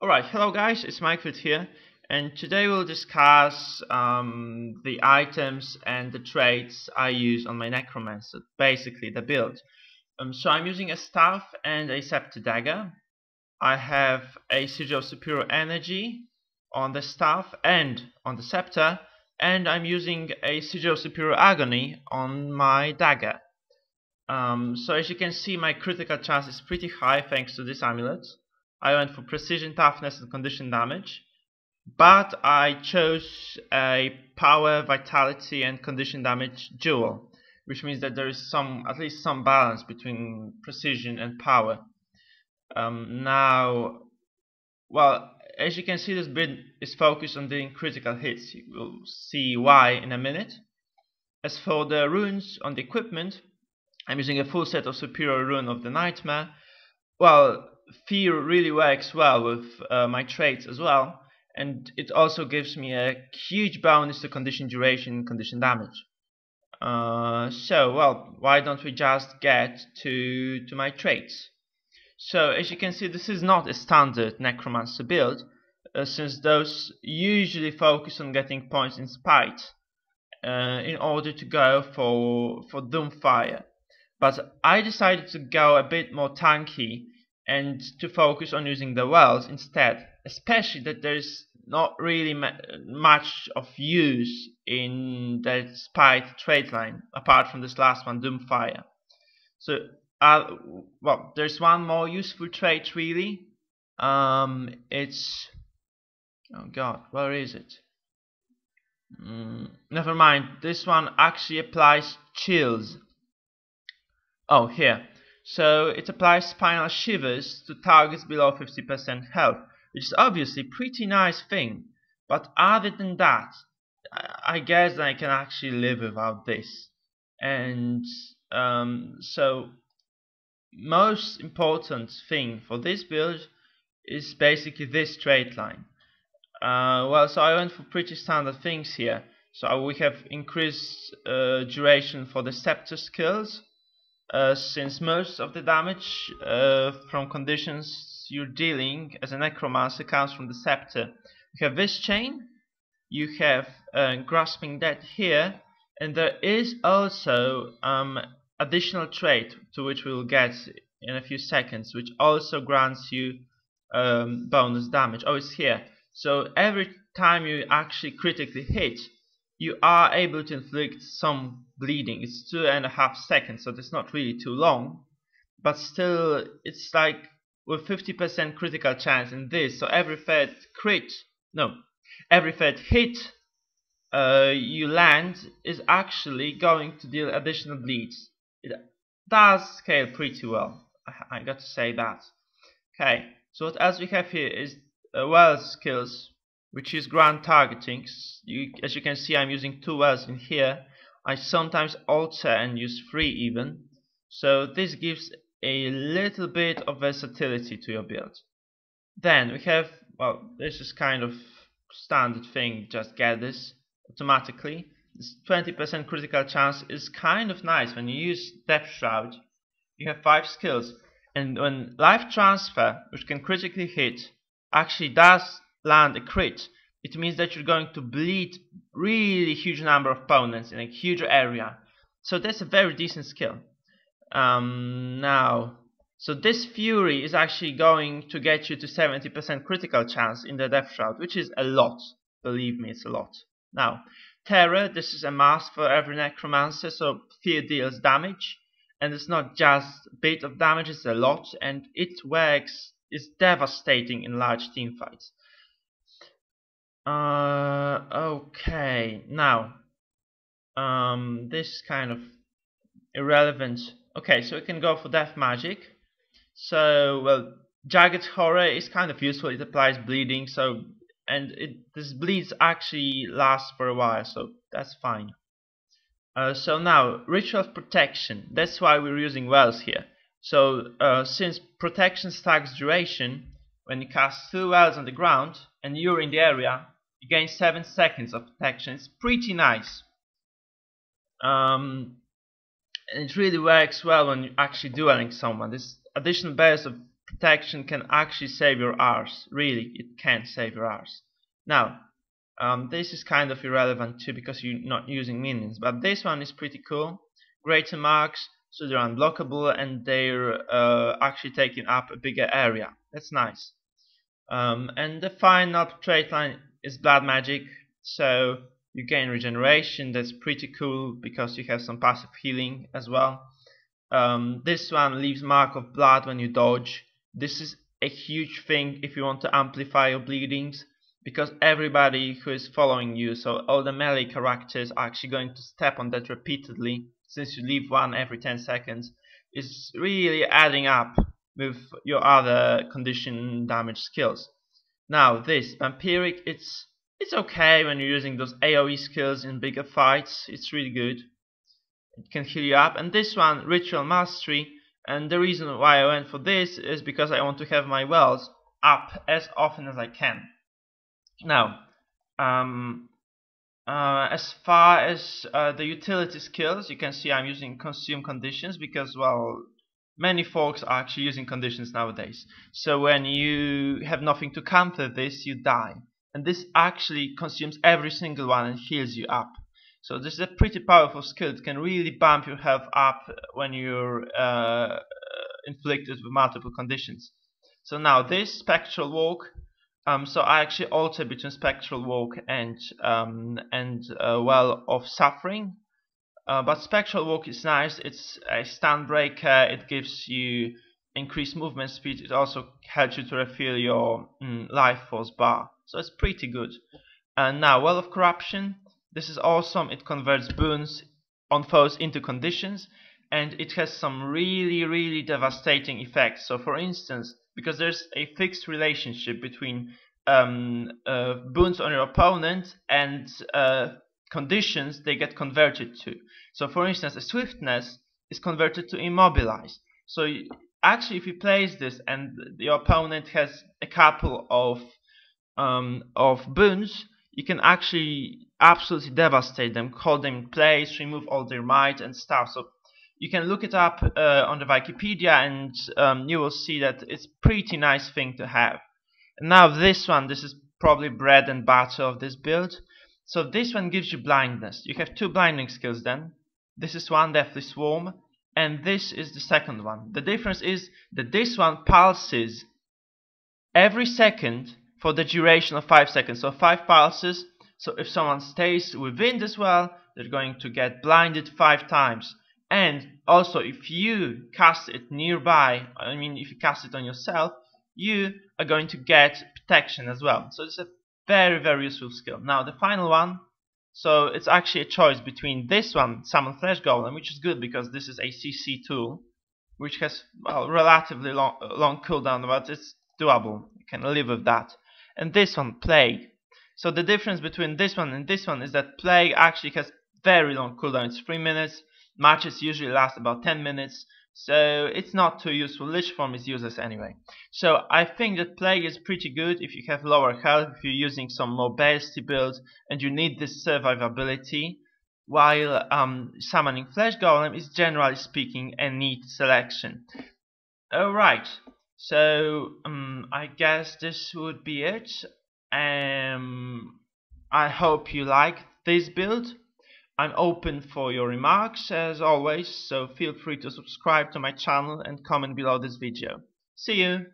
Alright, hello guys, it's Mikefield here, and today we'll discuss the items and the traits I use on my Necromancer, basically the build. So I'm using a staff and a scepter dagger. I have a sigil of superior energy on the staff and on the scepter, and I'm using a sigil of superior agony on my dagger. So as you can see, my critical chance is pretty high thanks to this amulet. I went for precision, toughness and condition damage, but I chose a power, vitality and condition damage dual, which means that there is at least some balance between precision and power. As you can see, this build is focused on doing critical hits. You will see why in a minute. As for the runes on the equipment, I'm using a full set of superior rune of the nightmare. Well, fear really works well with my traits as well, and it also gives me a huge bonus to condition duration and condition damage. Why don't we just get to my traits? So as you can see, this is not a standard Necromancer build, since those usually focus on getting points in spite in order to go for Doomfire. But I decided to go a bit more tanky and to focus on using the wells instead, especially that there's not really much of use in the spite trait line apart from this last one, Doomfire. So there's one more useful trait really. It's, oh god, where is it? Never mind, this one actually applies chills. Oh, here. So it applies spinal shivers to targets below 50% health, which is obviously a pretty nice thing. But other than that, I guess I can actually live without this. And so most important thing for this build is basically this trait line. So I went for pretty standard things here. So we have increased duration for the scepter skills. Since most of the damage from conditions you're dealing as a Necromancer comes from the scepter. You have this chain, you have grasping that here, and there is also additional trait to which we will get in a few seconds, which also grants you bonus damage. Oh, it's here. So every time you actually critically hit, you are able to inflict some bleeding. It's 2.5 seconds, so it's not really too long, but still it's like with 50% critical chance in this, so every third hit you land is actually going to deal additional bleeds. It does scale pretty well, I got to say that. Okay, so what else we have here is well skills, which is ground targeting. As you can see, I'm using 2 wells in here. I sometimes alter and use 3 even. So this gives a little bit of versatility to your build. Then we have, this is kind of standard thing, just get this automatically. This 20% critical chance is kind of nice. When you use Death Shroud, you have 5 skills. And when Life Transfer, which can critically hit, actually does land a crit, it means that you're going to bleed really huge number of opponents in a huge area. So that's a very decent skill. So this Fury is actually going to get you to 70% critical chance in the Death Shroud, which is a lot. Believe me, it's a lot. Now, Terror, this is a must for every Necromancer, so fear deals damage. And it's not just a bit of damage, it's a lot, and it works, is devastating in large team fights. Okay, now this is kind of irrelevant. Okay, so we can go for Death Magic. So, Jagged Horror is kind of useful, it applies bleeding, this bleeds actually lasts for a while, so that's fine. So now, Ritual of Protection, that's why we're using wells here. So, since protection stacks duration, when you cast 2 wells on the ground and you're in the area, you gain 7 seconds of protection. It's pretty nice. And it really works well when you're actually dueling someone. This additional burst of protection can actually save your arse. Really, it can save your arse. Now, this is kind of irrelevant too because you're not using minions, but this one is pretty cool. Greater marks, so they're unblockable and they're actually taking up a bigger area. That's nice. And the final trait line is blood magic, so you gain regeneration. That's pretty cool because you have some passive healing as well. This one leaves mark of blood when you dodge. This is a huge thing if you want to amplify your bleedings, because everybody who is following you, so all the melee characters, are actually going to step on that repeatedly, since you leave one every 10 seconds. Is really adding up with your other condition damage skills. Now this vampiric, it's okay when you're using those AoE skills in bigger fights. It's really good. It can heal you up. And this one, ritual mastery, and the reason why I went for this is because I want to have my wells up as often as I can. Now, as far as the utility skills, you can see I'm using consume conditions because, well, many folks are actually using conditions nowadays. So when you have nothing to counter this, you die. And this actually consumes every single one and heals you up. So this is a pretty powerful skill. It can really bump your health up when you're inflicted with multiple conditions. So now this spectral walk. So I actually alter between spectral walk and well of suffering. But spectral walk is nice. It's a stun breaker. It gives you increased movement speed. It also helps you to refill your life force bar. So it's pretty good. And now well of corruption. This is awesome. It converts boons on foes into conditions, and it has some really devastating effects. So for instance, because there's a fixed relationship between boons on your opponent and conditions they get converted to. So for instance, a swiftness is converted to immobilize. So actually if you place this and your opponent has a couple of boons, you can actually absolutely devastate them, hold them in place, remove all their might and stuff. So you can look it up on the Wikipedia, and you will see that it's a pretty nice thing to have. And now this one, this is probably bread and butter of this build. So this one gives you blindness. You have two blinding skills then. This is one, Deathly Swarm, and this is the second one. The difference is that this one pulses every second for the duration of 5 seconds. So 5 pulses. So if someone stays within this well, they're going to get blinded 5 times. And also if you cast it nearby, I mean if you cast it on yourself, you are going to get protection as well. So it's a very useful skill. Now the final one, so it's actually a choice between this one, Summon Flesh Golem, which is good because this is a CC tool, which has, well, relatively long cooldown, but it's doable. You can live with that. And this one, Plague. So the difference between this one and this one is that Plague actually has very long cooldown. It's 3 minutes. Matches usually last about 10 minutes. So it's not too useful. Lich Form is useless anyway. So I think that Plague is pretty good if you have lower health, if you're using some mobility builds and you need this survivability, while summoning Flesh Golem is generally speaking a neat selection. Alright, so I guess this would be it. I hope you like this build. I'm open for your remarks as always, so feel free to subscribe to my channel and comment below this video. See you!